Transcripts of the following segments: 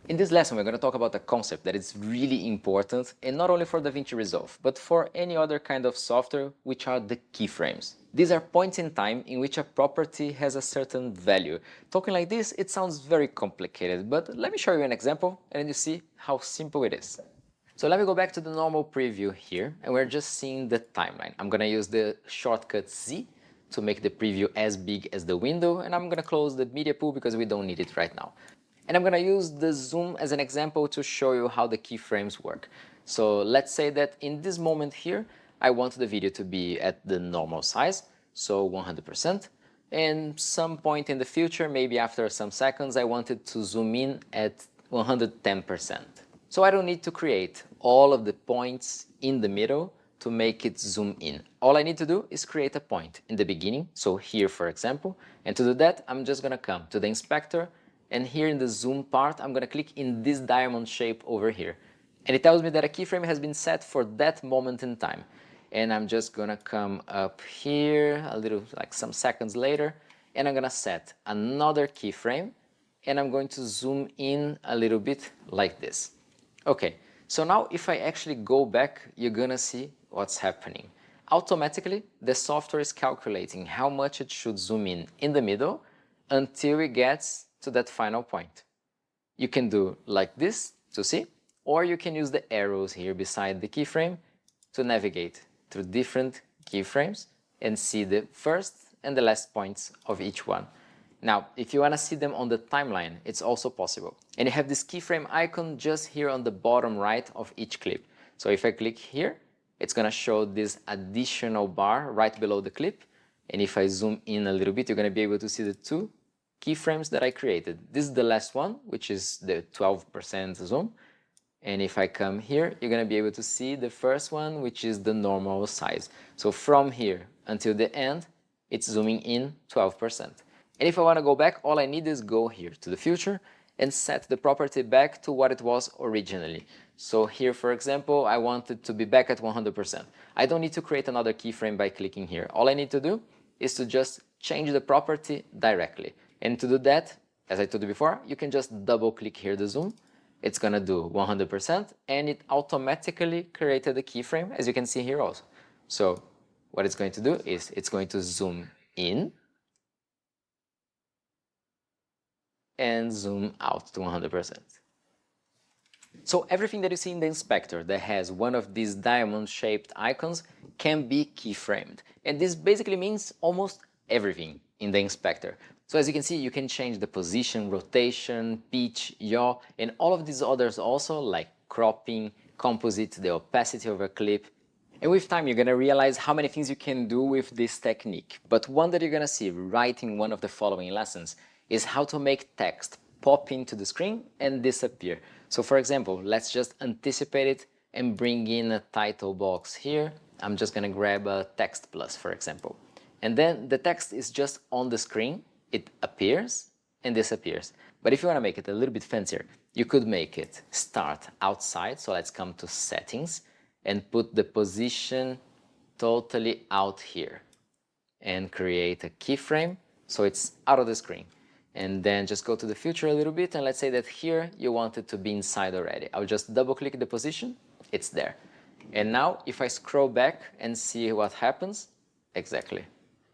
In this lesson, we're going to talk about a concept that is really important, and not only for DaVinci Resolve, but for any other kind of software, which are the keyframes. These are points in time in which a property has a certain value. Talking like this, it sounds very complicated, but let me show you an example, and then you see how simple it is. So let me go back to the normal preview here, and we're just seeing the timeline. I'm going to use the shortcut Z to make the preview as big as the window, and I'm going to close the media pool because we don't need it right now. And I'm going to use the zoom as an example to show you how the keyframes work. So let's say that in this moment here, I want the video to be at the normal size, so 100%. And some point in the future, maybe after some seconds, I want it to zoom in at 110%. So I don't need to create all of the points in the middle to make it zoom in. All I need to do is create a point in the beginning, so here for example, and to do that I'm just going to come to the inspector, and here in the zoom part I'm going to click in this diamond shape over here. And it tells me that a keyframe has been set for that moment in time. And I'm just going to come up here a little, like some seconds later, and I'm going to set another keyframe, and I'm going to zoom in a little bit like this. Okay, so now if I actually go back, you're going to see what's happening. Automatically, the software is calculating how much it should zoom in the middle until it gets to that final point. You can do like this to see, or you can use the arrows here beside the keyframe to navigate through different keyframes and see the first and the last points of each one. Now, if you want to see them on the timeline, it's also possible. And you have this keyframe icon just here on the bottom right of each clip. So if I click here, it's going to show this additional bar right below the clip. And if I zoom in a little bit, you're going to be able to see the two keyframes that I created. This is the last one, which is the 12% zoom. And if I come here, you're going to be able to see the first one, which is the normal size. So from here until the end, it's zooming in 12%. And if I want to go back, all I need is go here to the future and set the property back to what it was originally. So here, for example, I want it to be back at 100%. I don't need to create another keyframe by clicking here. All I need to do is to just change the property directly. And to do that, as I told you before, you can just double click here the zoom. It's going to do 100%, and it automatically created the keyframe, as you can see here also. So what it's going to do is it's going to zoom in and zoom out to 100%. So everything that you see in the inspector that has one of these diamond-shaped icons can be keyframed. And this basically means almost everything in the inspector. So as you can see, you can change the position, rotation, pitch, yaw, and all of these others also, like cropping, composite, the opacity of a clip. And with time, you're going to realize how many things you can do with this technique. But one that you're going to see right in one of the following lessons is how to make text pop into the screen and disappear. So for example, let's just anticipate it and bring in a title box here. I'm just going to grab a text plus, for example. And then the text is just on the screen. It appears and disappears. But if you want to make it a little bit fancier, you could make it start outside. So let's come to settings and put the position totally out here and create a keyframe so it's out of the screen. And then just go to the future a little bit, and let's say that here you want it to be inside already. I'll just double click the position, it's there. And now if I scroll back and see what happens, exactly,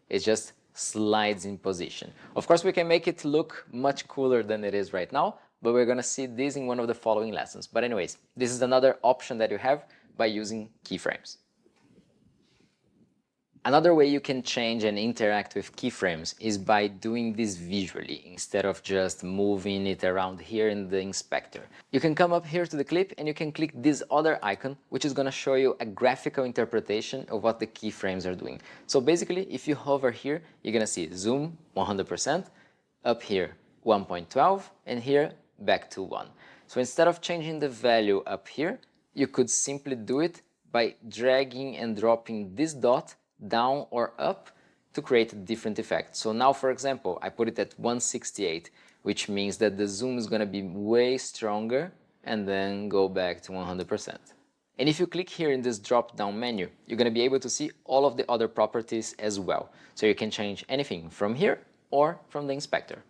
it just slides in position. Of course, we can make it look much cooler than it is right now, but we're going to see this in one of the following lessons. But anyways, this is another option that you have by using keyframes. Another way you can change and interact with keyframes is by doing this visually instead of just moving it around here in the inspector. You can come up here to the clip and you can click this other icon, which is going to show you a graphical interpretation of what the keyframes are doing. So basically, if you hover here, you're going to see zoom 100%, up here 1.12, and here back to 1. So instead of changing the value up here, you could simply do it by dragging and dropping this dot down or up to create a different effect. So now, for example, I put it at 168, which means that the zoom is going to be way stronger, and then go back to 100%. And if you click here in this drop-down menu, you're going to be able to see all of the other properties as well. So you can change anything from here or from the inspector.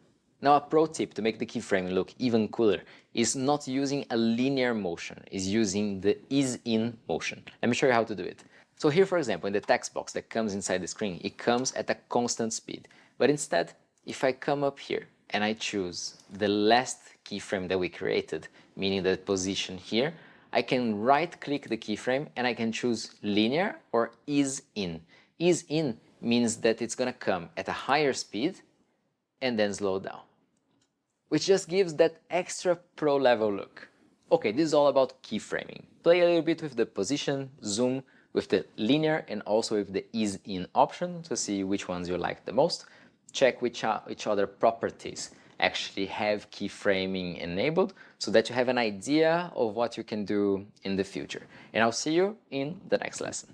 Now a pro tip to make the keyframing look even cooler is not using a linear motion, is using the ease in motion. Let me show you how to do it. So here, for example, in the text box that comes inside the screen, it comes at a constant speed. But instead, if I come up here and I choose the last keyframe that we created, meaning the position here, I can right-click the keyframe and I can choose linear or ease in. Ease in means that it's going to come at a higher speed and then slow down, which just gives that extra pro level look. Okay, this is all about keyframing. Play a little bit with the position, zoom, with the linear and also with the ease in option to see which ones you like the most. Check which other properties actually have keyframing enabled so that you have an idea of what you can do in the future. And I'll see you in the next lesson.